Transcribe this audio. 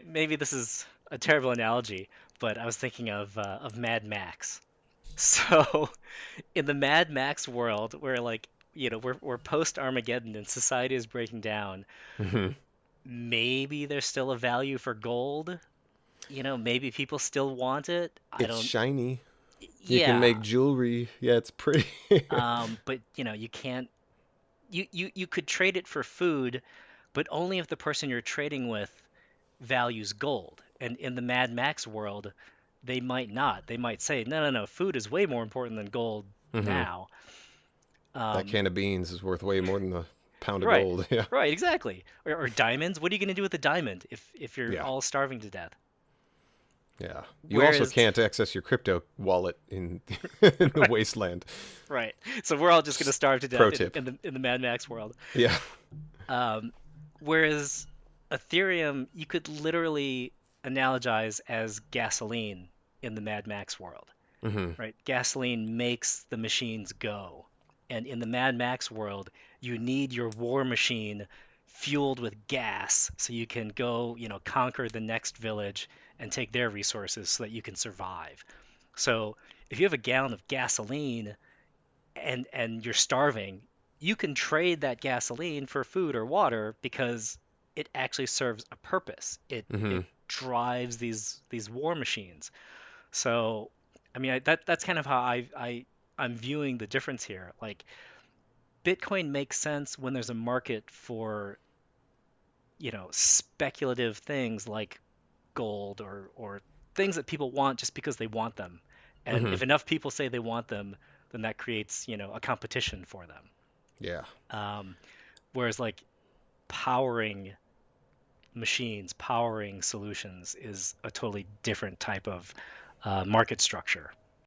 maybe this is a terrible analogy, but I was thinking of Mad Max. So in the Mad Max world, where like we're post Armageddon and society is breaking down, Hmm. maybe there's still a value for gold. Maybe people still want it. I It's don't. shiny. You can Yeah. make jewelry. Yeah, it's pretty. But you can't. You could trade it for food, but only if the person you're trading with values gold. And in the Mad Max world, they might not. They might say, no, no, no, food is way more important than gold Hmm. now. That Um, can of beans is worth way more than a pound of right, gold. Yeah. right, exactly. Or diamonds. What are you going to do with a diamond if you're Yeah. all starving to death? Yeah. You also Whereas, can't access your crypto wallet in, in the right, wasteland. right. So we're all just going to starve to Pro death in, tip. in the in the Mad Max world. Yeah. Um, whereas Ethereum, you could literally analogize as gasoline in the Mad Max world. Hmm. Right? Gasoline makes the machines go. And in the Mad Max world, you need your war machine fueled with gas so you can go, conquer the next village and take their resources so that you can survive. So if you have a gallon of gasoline and you're starving, you can trade that gasoline for food or water because it actually serves a purpose. It Hmm. it drives these war machines. So, I mean, that's kind of how I'm viewing the difference here. Like, Bitcoin makes sense when there's a market for, speculative things like gold or things that people want just because they want them. And Hmm. if enough people say they want them, then that creates, a competition for them. Yeah. Um, whereas like powering machines, powering solutions is a totally different type of market structure.